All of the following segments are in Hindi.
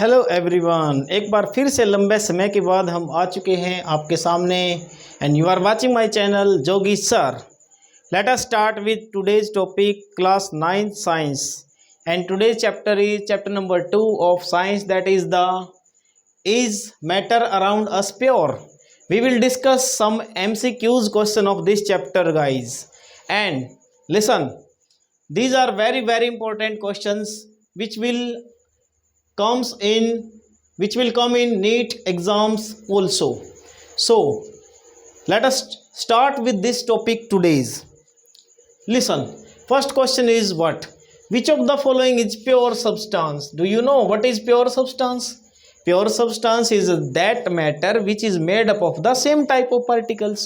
हेलो एवरीवन, एक बार फिर से लंबे समय के बाद हम आ चुके हैं आपके सामने and you are watching my channel Jogi sir. Let us start with today's topic class 9 science and today's chapter is chapter number 2 of science, that is the is matter around us pure. We will discuss some MCQs question of this chapter guys and listen, these are very important questions which will come in NEET exams also. So let us start with this topic today's. Listen, first question is what? Which of the following is pure substance? Do you know what is pure substance? Pure substance is that matter which is made up of the same type of particles.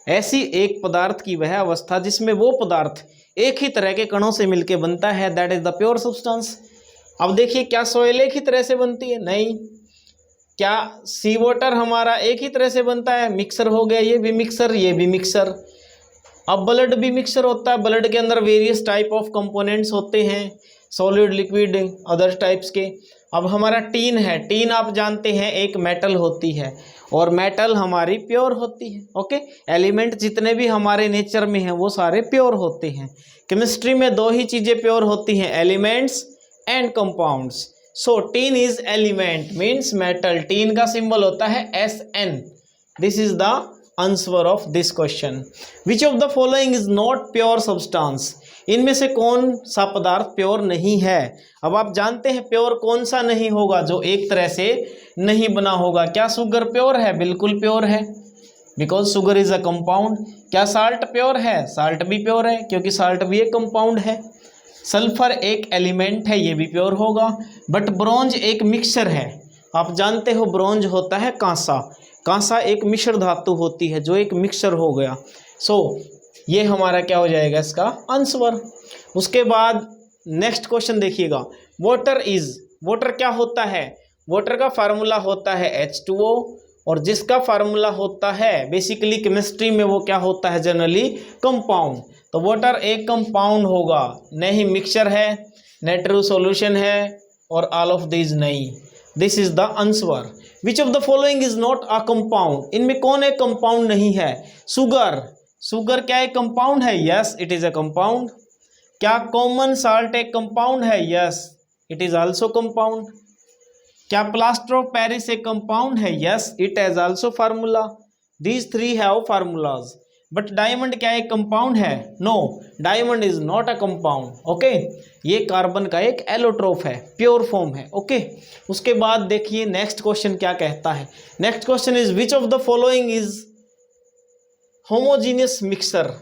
ऐसी एक पदार्थ की वह अवस्था जिसमें वो पदार्थ एक ही तरह के कणों से मिलकर बनता है, that is the pure substance. अब देखिए, क्या सोयल एक ही तरह से बनती है? नहीं। क्या सी वाटर हमारा एक ही तरह से बनता है? मिक्सर हो गया, ये भी मिक्सर, ये भी मिक्सर। अब ब्लड भी मिक्सर होता है, ब्लड के अंदर वेरियस टाइप ऑफ कंपोनेंट्स होते हैं, सॉलिड, लिक्विड, अदर टाइप्स के। अब हमारा टीन है, टीन आप जानते हैं एक मेटल होती है और मेटल हमारी प्योर होती है। ओके, एलिमेंट जितने भी हमारे नेचर में हैं वो सारे प्योर होते हैं। केमिस्ट्री में दो ही चीज़ें प्योर होती हैं, elements and compounds. So tin is element means metal, tin का सिंबल होता है SN। This is the answer of this question. Which of the following is not pure substance? इनमें से कौन सा पदार्थ प्योर नहीं है? अब आप जानते हैं प्योर कौन सा नहीं होगा, जो एक तरह से नहीं बना होगा। क्या शुगर प्योर है? बिल्कुल प्योर है, because sugar is a compound. क्या साल्ट प्योर है? साल्ट भी प्योर है क्योंकि साल्ट भी एक कंपाउंड है। सल्फर एक एलिमेंट है, ये भी प्योर होगा। बट ब्रोंज एक मिक्सचर है। आप जानते हो ब्रोंज होता है कांसा, कांसा एक मिश्र धातु होती है जो एक मिक्सचर हो गया। सो ये हमारा क्या हो जाएगा इसका आंसर। उसके बाद नेक्स्ट क्वेश्चन देखिएगा, वाटर इज, वाटर क्या होता है? वाटर का फार्मूला होता है H2O और जिसका फार्मूला होता है बेसिकली केमिस्ट्री में वो क्या होता है जनरली कंपाउंड। तो वाटर एक कंपाउंड होगा, नहीं मिक्सचर है, न ट्रू सॉल्यूशन है और ऑल ऑफ दिस नहीं। This is the answer. Which of the following is not a compound? इनमें कौन एक कंपाउंड नहीं है? शुगर, शुगर क्या एक कंपाउंड है? Yes, it is a compound. क्या कॉमन साल्ट एक कंपाउंड है? Yes, it is also compound. क्या प्लास्टर ऑफ पेरिस एक कंपाउंड है? Yes, it has also formula. These three have formulas. But diamond क्या एक कंपाउंड है? No, diamond is not a compound. Okay, ये कार्बन का एक एलोट्रोप है, प्योर फॉर्म है। ओके, उसके बाद देखिए नेक्स्ट क्वेश्चन क्या कहता है। Next question is which of the following is homogeneous mixer?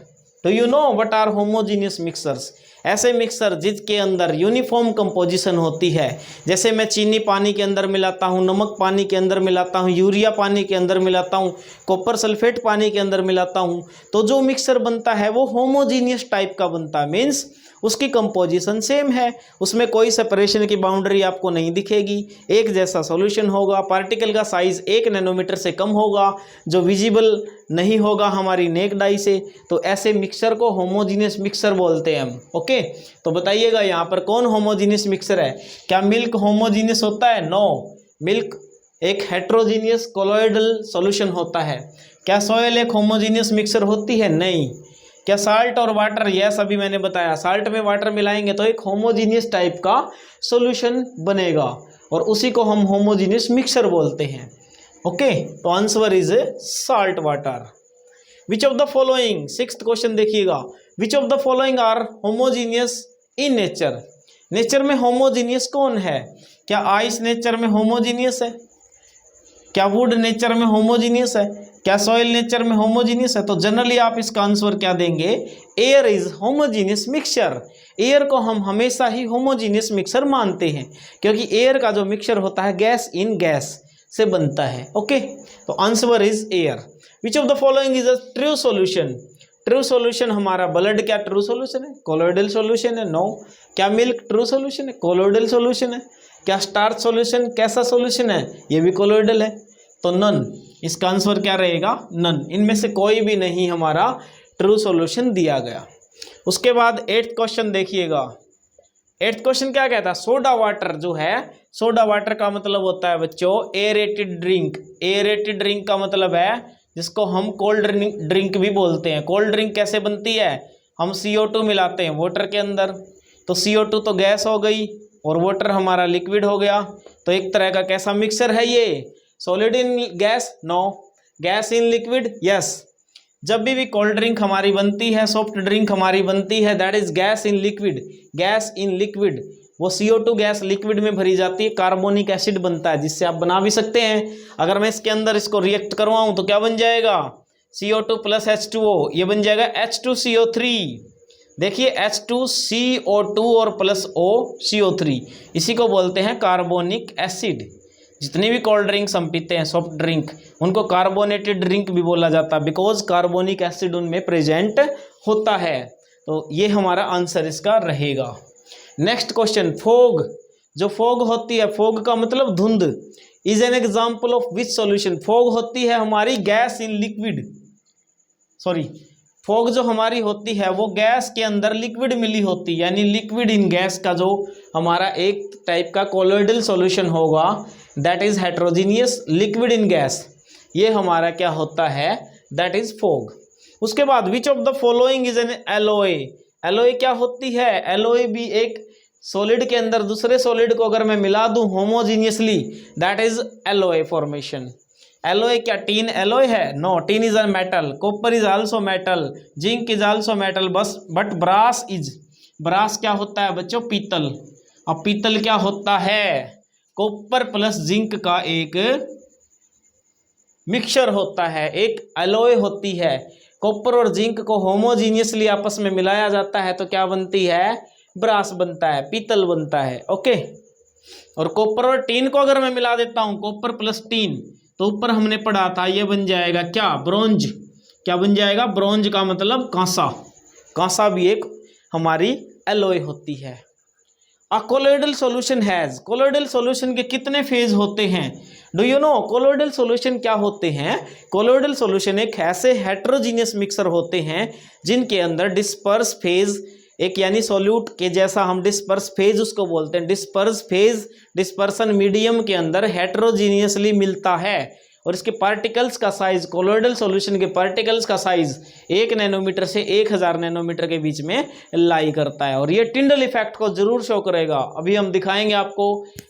Do you know what are homogeneous mixers? ऐसे मिक्सर जिसके अंदर यूनिफॉर्म कंपोजिशन होती है। जैसे मैं चीनी पानी के अंदर मिलाता हूँ, नमक पानी के अंदर मिलाता हूँ, यूरिया पानी के अंदर मिलाता हूँ, कॉपर सल्फेट पानी के अंदर मिलाता हूँ, तो जो मिक्सर बनता है वो होमोजीनियस टाइप का बनता है। मीन्स उसकी कंपोजिशन सेम है, उसमें कोई सेपरेशन की बाउंड्री आपको नहीं दिखेगी, एक जैसा सॉल्यूशन होगा, पार्टिकल का साइज 1 नैनोमीटर से कम होगा जो विजिबल नहीं होगा हमारी नेक्ड आई से। तो ऐसे मिक्सर को होमोजीनियस मिक्सर बोलते हैं हम। ओके, तो बताइएगा यहाँ पर कौन होमोजीनियस मिक्सर है? क्या मिल्क होमोजीनियस होता है? नो, मिल्क एक हेट्रोजीनियस कोलोइडल सॉल्यूशन होता है। क्या सॉयल एक होमोजीनियस मिक्सर होती है? नहीं। क्या साल्ट और वाटर? यस, अभी मैंने बताया साल्ट में वाटर मिलाएंगे तो एक होमोजीनियस टाइप का सॉल्यूशन बनेगा और उसी को हम होमोजीनियस मिक्सर बोलते हैं। ओके, तो answer is salt water. Which of the following, sixth question देखिएगा, which of the following are homogeneous in nature? Nature में होमोजीनियस कौन है? क्या आइस नेचर में होमोजीनियस है? क्या वुड नेचर में होमोजीनियस है? क्या सॉइल नेचर में होमोजीनियस है? तो जनरली आप इसका आंसर क्या देंगे? Air is homogeneous mixture. Air को हम हमेशा ही होमोजीनियस मिक्सर मानते हैं क्योंकि एयर का जो मिक्सचर होता है गैस इन गैस से बनता है। ओके, तो answer is air. Which of the following is a true solution? True solution हमारा ब्लड क्या ट्रू सॉल्यूशन है? कोलोइडल सॉल्यूशन है? नो। क्या मिल्क ट्रू सॉल्यूशन है? कोलोइडल सॉल्यूशन है। क्या स्टार्च सॉल्यूशन कैसा सॉल्यूशन है? ये भी कोलोइडल है। तो नन, इसका आंसर क्या रहेगा? नन। इनमें से कोई भी नहीं हमारा ट्रू सॉल्यूशन दिया गया। उसके बाद 8th क्वेश्चन देखिएगा। 8th क्वेश्चन क्या कहता है? सोडा वाटर जो है, सोडा वाटर का मतलब होता है बच्चों एरेटेड ड्रिंक। एरेटेड ड्रिंक का मतलब है जिसको हम कोल्ड ड्रिंक भी बोलते हैं। कोल्ड ड्रिंक कैसे बनती है, हम CO2 मिलाते हैं वाटर के अंदर, तो CO2 तो गैस हो गई और वाटर हमारा लिक्विड हो गया। तो एक तरह का कैसा मिक्सर है ये, solid in gas, no, gas in liquid, yes. जब भी कोल्ड ड्रिंक हमारी बनती है, सॉफ्ट ड्रिंक हमारी बनती है, that is gas in liquid. Gas in liquid, वो CO2 गैस लिक्विड में भरी जाती है, कार्बोनिक एसिड बनता है जिससे आप बना भी सकते हैं। अगर मैं इसके अंदर इसको रिएक्ट करवाऊं तो क्या बन जाएगा, CO2 प्लस H2O, ये बन जाएगा H2CO3। देखिए H2CO2 और प्लस O CO3, इसी को बोलते हैं कार्बोनिक एसिड। जितनी भी कोल्ड ड्रिंक्स हम पीते हैं, सॉफ्ट ड्रिंक, उनको कार्बोनेटेड ड्रिंक भी बोला जाता है बिकॉज कार्बोनिक एसिड उनमें प्रेजेंट होता है। तो ये हमारा आंसर इसका रहेगा। Next question, fog. जो फोग होती है, फोग का मतलब धुंध, is an example of which solution. Fog होती है हमारी gas in liquid, sorry, fog जो हमारी होती है वो गैस के अंदर लिक्विड मिली होती है, यानी लिक्विड इन गैस का जो हमारा एक टाइप का कोलोइडल सॉल्यूशन होगा, that is heterogeneous liquid in gas, ये हमारा क्या होता है, दैट इज फोग। उसके बाद विच of the following is an LOA. LOA क्या होती है, एलओए भी एक सॉलिड के अंदर दूसरे सॉलिड को अगर मैं मिला दूं homogeneously, that is alloy formation. Alloy क्या टीन एलओए है, no, tin is a metal, copper is also metal, zinc is also metal, बस बट ब्रास इज, ब्रास क्या होता है बच्चों, पीतल। अब पीतल क्या होता है, कॉपर प्लस जिंक का एक मिक्सचर होता है, एक एलॉय होती है। कॉपर और जिंक को होमोजीनियसली आपस में मिलाया जाता है तो क्या बनती है, ब्रास बनता है, पीतल बनता है, ओके। और कॉपर और टीन को अगर मैं मिला देता हूं, कॉपर प्लस टीन, तो ऊपर हमने पढ़ा था ये बन जाएगा क्या, ब्रोंज। क्या बन जाएगा, ब्रोंज का मतलब कांसा। कांसा भी एक हमारी एलॉय होती है। A colloidal solution has, colloidal solution के कितने फेज होते हैं, do you know. Colloidal solution क्या होते हैं, कोलोइडल सॉल्यूशन एक ऐसे हेट्रोजीनियस मिक्सर होते हैं जिनके अंदर डिस्पर्स फेज एक, यानी सॉल्यूट के जैसा हम डिस्पर्स फेज उसको बोलते हैं। डिस्पर्स फेज डिस्पर्सन मीडियम के अंदर हेट्रोजीनियसली मिलता है और इसके पार्टिकल्स का साइज, कोलोइडल सॉल्यूशन के पार्टिकल्स का साइज 1 नैनोमीटर से 1000 नैनोमीटर के बीच में लाई करता है और ये टिंडल इफेक्ट को जरूर शो करेगा। अभी हम दिखाएंगे आपको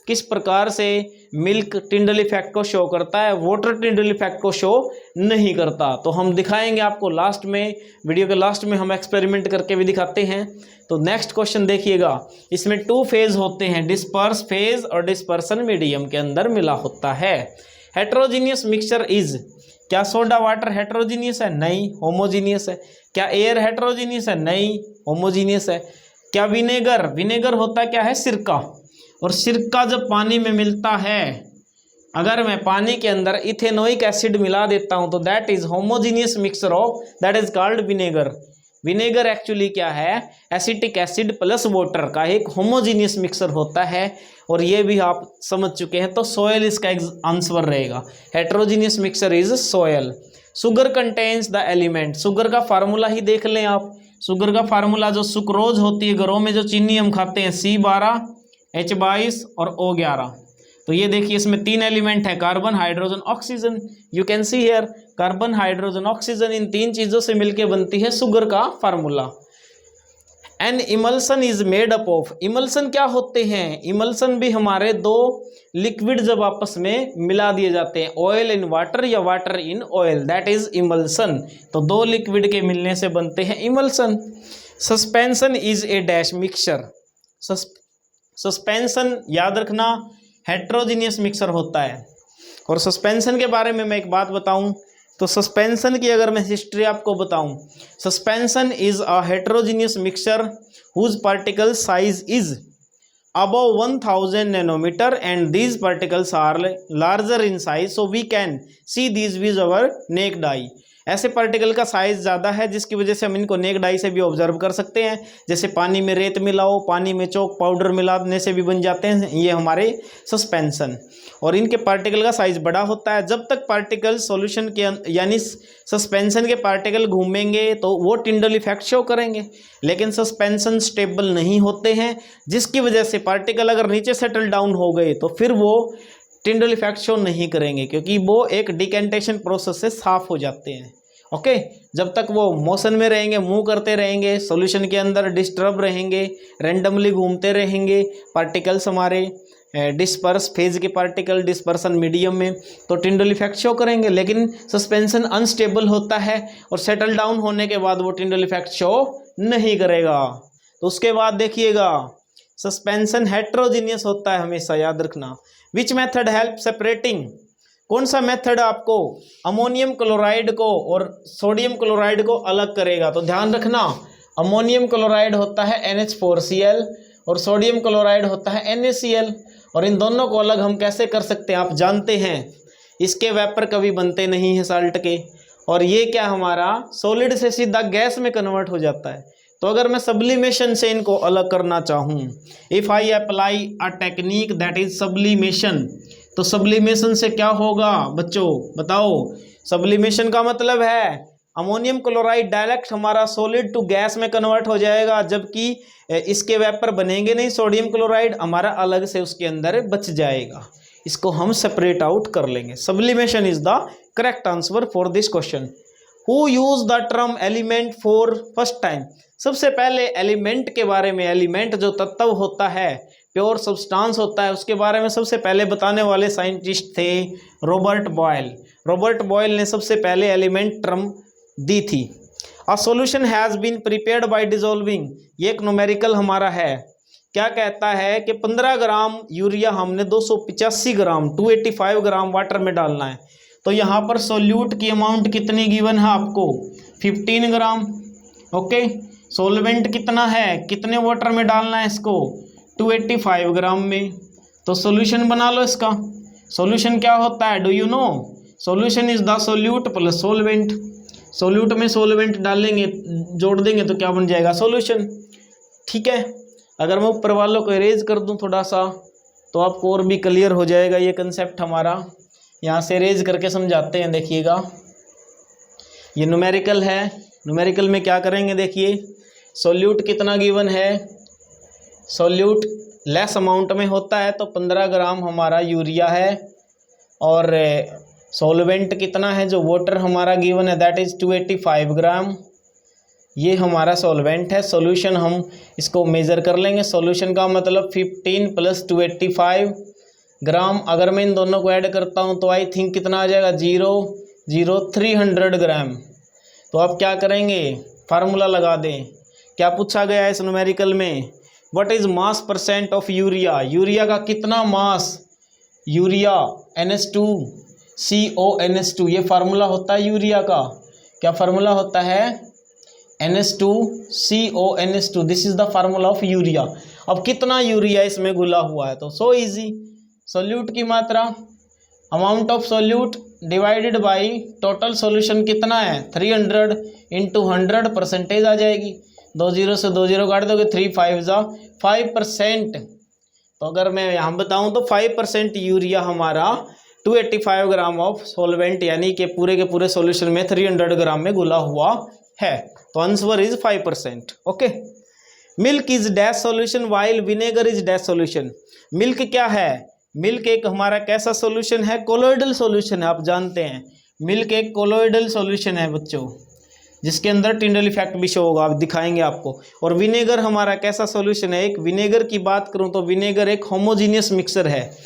किस प्रकार से मिल्क टिंडल इफेक्ट को शो करता है, वाटर टिंडल इफेक्ट को शो नहीं करता। तो हम दिखाएंगे आपको लास्ट में, वीडियो के लास्ट में हम एक्सपेरिमेंट करके भी दिखाते हैं। तो नेक्स्ट क्वेश्चन देखिएगा, इसमें 2 फेज होते हैं, डिस्पर्स फेज और डिस्पर्सन मीडियम के अंदर मिला होता है। हेट्रोजीनियस मिक्सचर इज, क्या सोडा वाटर हेट्रोजीनियस है, नहीं, होमोजीनियस है। क्या एयर हेट्रोजीनियस है, नहीं, होमोजीनियस है। क्या विनेगर, विनेगर होता क्या है, सिरका, और सिरका जब पानी में मिलता है, अगर मैं पानी के अंदर इथेनोइक एसिड मिला देता हूं तो that is homogeneous mixture of, that is called vinegar. Vinegar actually क्या है, एसिटिक एसिड प्लस वाटर का एक होमोजीनियस मिक्सचर होता है और ये भी आप समझ चुके हैं। तो सोयल इसका आंसर रहेगा, heterogeneous mixture is soil. Sugar contains the element, sugar का फार्मूला ही देख लें आप। शुगर का फार्मूला जो सुक्रोज होती है, घरों में जो चीनी हम खाते हैं, C12 H22 और O11। तो ये देखिए इसमें 3 एलिमेंट है, carbon hydrogen oxygen. You can see here carbon hydrogen oxygen, इन 3 चीजों से मिलकर बनती है शुगर का formula. An emulsion is made up of, emulsion क्या होते हैं, इमल्सन भी हमारे 2 लिक्विड जब आपस में मिला दिए जाते हैं, ऑयल इन वाटर या water in oil, that is emulsion. तो 2 लिक्विड के मिलने से बनते हैं emulsion. Suspension is a dash mixture, suspension याद रखना हेट्रोजीनियस मिक्सचर होता है। और सस्पेंशन के बारे में मैं एक बात बताऊं तो सस्पेंशन की अगर मैं हिस्ट्री आपको बताऊं, suspension is a heterogeneous mixture whose particle size is above 1000 nanometer and these particles are larger in size, so we can see these with our naked eye. ऐसे पार्टिकल का साइज ज़्यादा है जिसकी वजह से हम इनको नेक्ड आई से भी ऑब्जर्व कर सकते हैं। जैसे पानी में रेत मिलाओ, पानी में चौक पाउडर मिलाने से भी बन जाते हैं ये हमारे सस्पेंशन। और इनके पार्टिकल का साइज बड़ा होता है। जब तक पार्टिकल सॉल्यूशन के यानी सस्पेंशन के पार्टिकल घूमेंगे तो वो टिंडल इफेक्ट शो करेंगे, लेकिन सस्पेंशन स्टेबल नहीं होते हैं, जिसकी वजह से पार्टिकल अगर नीचे सेटल डाउन हो गए तो फिर वो टिंडल इफेक्ट शो नहीं करेंगे, क्योंकि वो एक डिकेंटेशन प्रोसेस से साफ हो जाते हैं। ओके, जब तक वो मोशन में रहेंगे, मूव करते रहेंगे, सॉल्यूशन के अंदर डिस्टर्ब रहेंगे, रैंडमली घूमते रहेंगे पार्टिकल्स हमारे डिस्पर्स फेज के पार्टिकल डिस्पर्सन मीडियम में, तो टिंडल इफेक्ट शो करेंगे। लेकिन सस्पेंशन अनस्टेबल होता है और सेटल डाउन होने के बाद वो टिंडल इफेक्ट शो नहीं करेगा। तो उसके बाद देखिएगा सस्पेंशन हेट्रोजीनियस होता है, हमेशा याद रखना। विच मेथड हेल्प सेपरेटिंग, कौन सा मेथड आपको अमोनियम क्लोराइड को और सोडियम क्लोराइड को अलग करेगा? तो ध्यान रखना, अमोनियम क्लोराइड होता है NH4Cl और सोडियम क्लोराइड होता है NaCl। और इन दोनों को अलग हम कैसे कर सकते हैं? आप जानते हैं इसके वेपर कभी बनते नहीं हैं साल्ट के, और ये क्या हमारा सॉलिड से सीधा गैस में कन्वर्ट हो जाता है। तो अगर मैं सब्लिमेशन से इनको अलग करना चाहूँ, if I apply a technique that is sublimation, तो सब्लिमेशन से क्या होगा बच्चों बताओ? सब्लिमेशन का मतलब है अमोनियम क्लोराइड डायरेक्ट हमारा सॉलिड टू गैस में कन्वर्ट हो जाएगा, जबकि इसके वेपर बनेंगे नहीं, सोडियम क्लोराइड हमारा अलग से उसके अंदर बच जाएगा। इसको हम सेपरेट आउट कर लेंगे। Sublimation is the correct answer for this question. Who use the term element for first time, सबसे पहले एलिमेंट के बारे में, एलिमेंट जो तत्व होता है, प्योर सब्सटेंस होता है, उसके बारे में सबसे पहले बताने वाले साइंटिस्ट थे रॉबर्ट बॉयल। रॉबर्ट बॉयल ने सबसे पहले एलिमेंट टर्म दी थी। A solution has been prepared by dissolving, ये एक न्यूमेरिकल हमारा है, क्या कहता है कि 15 ग्राम यूरिया हमने 285 ग्राम 285 ग्राम वाटर में डालना है। तो यहाँ पर सोल्यूट की अमाउंट कितनी गिवन है आपको? 15 ग्राम। ओके, सोलवेंट कितना है, कितने वाटर में डालना है इसको? 285 ग्राम में। तो सॉल्यूशन बना लो इसका। सॉल्यूशन क्या होता है, do you no? Solution is the solute plus solvent. Solute में सोलवेंट डालेंगे, जोड़ देंगे तो क्या बन जाएगा? सॉल्यूशन। ठीक है, अगर मैं ऊपर वालों को इरेज कर दूं थोड़ा सा तो आपको और भी क्लियर हो जाएगा ये कंसेप्ट हमारा। यहाँ से इरेज करके समझाते हैं, देखिएगा ये न्यूमेरिकल है। न्यूमेरिकल में क्या करेंगे, देखिए सोल्यूट कितना गिवन है, सोल्यूट लेस अमाउंट में होता है तो 15 ग्राम हमारा यूरिया है, और सॉल्वेंट कितना है, जो वाटर हमारा गिवन है दैट इज़ 285 ग्राम, ये हमारा सॉल्वेंट है। सॉल्यूशन हम इसको मेज़र कर लेंगे। सॉल्यूशन का मतलब 15 प्लस 285 ग्राम। अगर मैं इन दोनों को ऐड करता हूँ तो आई थिंक कितना आ जाएगा, 300 ग्राम। तो आप क्या करेंगे, फार्मूला लगा दें। क्या पूछा गया है इस न्यूमेरिकल में? What is mass percent of urea, urea का कितना मास, यूरिया NH2CO ये फार्मूला होता है यूरिया का। क्या फार्मूला होता है? NH2CO this is the formula of urea. अब कितना यूरिया इसमें घुला हुआ है, तो सो इजी, सोल्यूट की मात्रा, amount of solute divided by total solution कितना है, 300 इंटू 100 परसेंटेज आ जाएगी। 2 0 से 2 0 काट दोगे, 3 5 जा 5%। तो अगर मैं यहाँ बताऊँ तो 5% यूरिया हमारा 285 ग्राम ऑफ सॉल्वेंट यानी कि पूरे के पूरे सॉल्यूशन में 300 ग्राम में घुला हुआ है। तो answer is 5%। Okay, milk is dash solution while vinegar is dash solution. Milk क्या है? मिल्क एक हमारा कैसा सॉल्यूशन है? कोलोइडल सॉल्यूशन है। आप जानते हैं मिल्क एक कोलोइडल सॉल्यूशन है बच्चों, जिसके अंदर टिंडल इफेक्ट भी शो होगा, आप दिखाएंगे आपको। और विनेगर हमारा कैसा सॉल्यूशन है? एक विनेगर की बात करूं तो विनेगर एक होमोजीनियस मिक्सर है।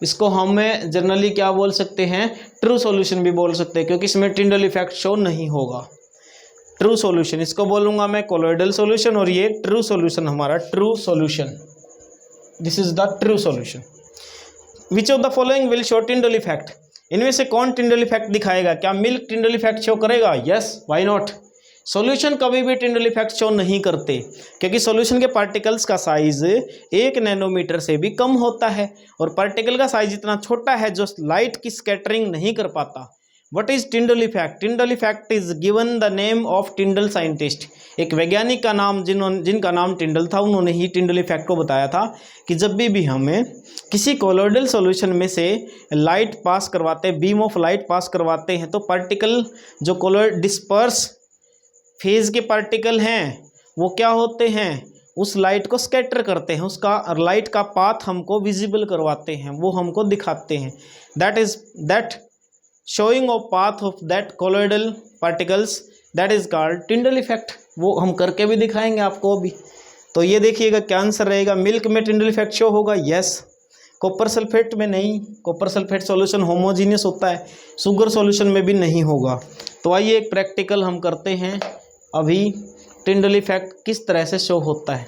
इसको हमें जनरली क्या बोल सकते हैं, ट्रू सॉल्यूशन भी बोल सकते हैं, क्योंकि इसमें टिंडल इफेक्ट शो नहीं होगा। ट्रू सॉल्यूशन इसको बोलूंगा मैं कोलोइडल सॉल्यूशन, और ये ट्रू सॉल्यूशन हमारा true solution, this is the true solution. Which of the following will show Tyndall effect, इनमें से कौन टिंडल इफेक्ट दिखाएगा? क्या मिल्क टिंडल इफेक्ट शो करेगा? Yes, why not. सॉल्यूशन कभी भी टिंडल इफेक्ट शो नहीं करते, क्योंकि सॉल्यूशन के पार्टिकल्स का साइज 1 नैनोमीटर से भी कम होता है, और पार्टिकल का साइज इतना छोटा है जो लाइट की स्कैटरिंग नहीं कर पाता। What is Tyndall effect? Tyndall effect is given the name of टिंडल scientist. एक वैज्ञानिक का नाम जिनका नाम टिंडल था, उन्होंने ही टिंडल इफेक्ट को बताया था कि जब भी हमें किसी कोलोइडल सॉल्यूशन में से लाइट पास करवाते हैं, बीम ऑफ लाइट पास करवाते हैं, तो पार्टिकल जो कोलोइड डिस्पर्स फेज के पार्टिकल हैं वो क्या होते हैं, उस लाइट को स्कैटर करते हैं, उसका लाइट का पाथ हमको विजिबल करवाते हैं, वो हमको दिखाते हैं। That showing off path of that colloidal particles that is called Tyndall effect. वो हम करके भी दिखाएंगे आपको अभी। तो ये देखिएगा क्या आंसर रहेगा। मिल्क में टिंडल इफेक्ट शो होगा, यस। कॉपर सल्फेट में नहीं, कॉपर सल्फेट सॉल्यूशन होमोजीनियस होता है, शुगर सॉल्यूशन में भी नहीं होगा। तो आइए एक प्रैक्टिकल हम करते हैं अभी। टिंडल इफेक्ट किस तरह से शो होता है।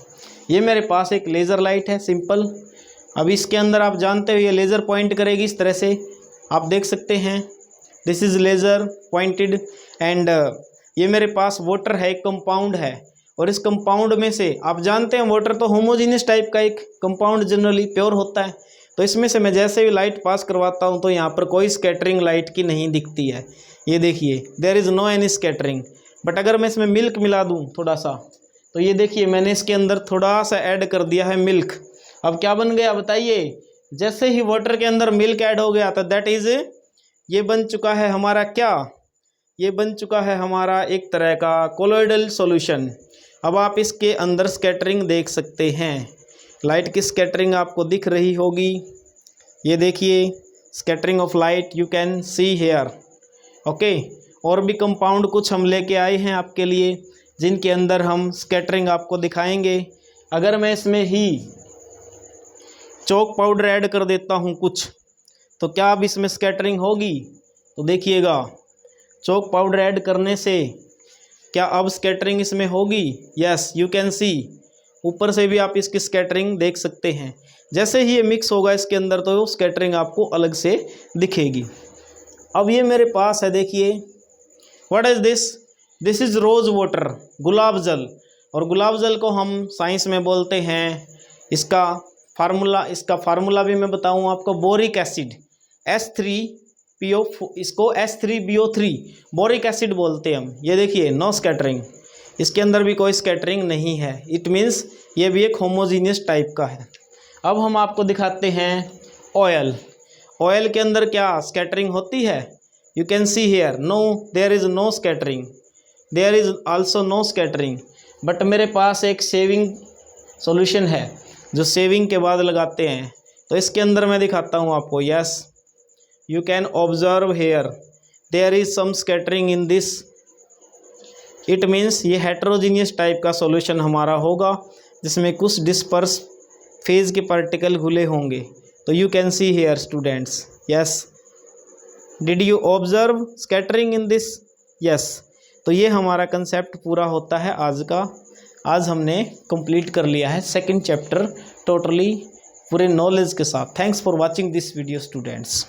ये मेरे पास एक लेज़र लाइट है सिंपल। अब इसके अंदर आप जानते हो ये लेज़र पॉइंट करेगी इस तरह से, आप देख सकते हैं। This is laser pointed and ये मेरे पास वाटर है, एक कंपाउंड है, और इस कंपाउंड में से आप जानते हैं वाटर तो होमोजीनियस टाइप का एक कंपाउंड जनरली प्योर होता है। तो इसमें से मैं जैसे भी लाइट पास करवाता हूँ तो यहाँ पर कोई स्कैटरिंग लाइट की नहीं दिखती है। ये देखिए there is no any scattering. But अगर मैं इसमें मिल्क मिला दूँ थोड़ा सा, तो ये देखिए मैंने इसके अंदर थोड़ा सा ऐड कर दिया है मिल्क। अब क्या बन गया बताइए? जैसे ही वाटर के अंदर मिल्क ऐड हो गया तो दैट इज़ ये बन चुका है हमारा क्या, ये बन चुका है हमारा एक तरह का कोलोइडल सॉल्यूशन। अब आप इसके अंदर स्कैटरिंग देख सकते हैं, लाइट की स्कैटरिंग आपको दिख रही होगी। ये देखिए scattering of light you can see here, okay. और भी कंपाउंड कुछ हम लेके आए हैं आपके लिए जिनके अंदर हम स्कैटरिंग आपको दिखाएंगे। अगर मैं इसमें ही चॉक पाउडर ऐड कर देता हूँ कुछ, तो क्या अब इसमें स्कैटरिंग होगी? तो देखिएगा चॉक पाउडर ऐड करने से क्या अब स्कैटरिंग इसमें होगी? यस यू कैन सी। ऊपर से भी आप इसकी स्कैटरिंग देख सकते हैं। जैसे ही ये मिक्स होगा इसके अंदर तो स्कैटरिंग आपको अलग से दिखेगी। अब ये मेरे पास है, देखिए what is this? This is rose water, गुलाब जल। और गुलाब जल को हम साइंस में बोलते हैं, इसका फार्मूला भी मैं बताऊँ आपको, बोरिक एसिड H3PO, इसको H3BO3 बोरिक एसिड बोलते हैं हम। ये देखिए नो स्कैटरिंग, इसके अंदर भी कोई स्कैटरिंग नहीं है। इट मीन्स ये भी एक होमोजीनियस टाइप का है। अब हम आपको दिखाते हैं ऑयल। ऑयल के अंदर क्या स्कैटरिंग होती है? You can see here no, there is no scattering, there is also no scattering. But मेरे पास एक सेविंग सॉल्यूशन है जो सेविंग के बाद लगाते हैं, तो इसके अंदर मैं दिखाता हूँ आपको। Yes you can observe here there is some scattering in this. It means ये हेट्रोजीनियस टाइप का सॉल्यूशन हमारा होगा जिसमें कुछ डिस्पर्स फेज के पार्टिकल घुले होंगे। तो you can see hair students. Yes did you observe scattering in this? Yes. तो ये हमारा कंसेप्ट पूरा होता है आज का। आज हमने कंप्लीट कर लिया है सेकंड चैप्टर टोटली पूरे नॉलेज के साथ। Thanks for watching this video students.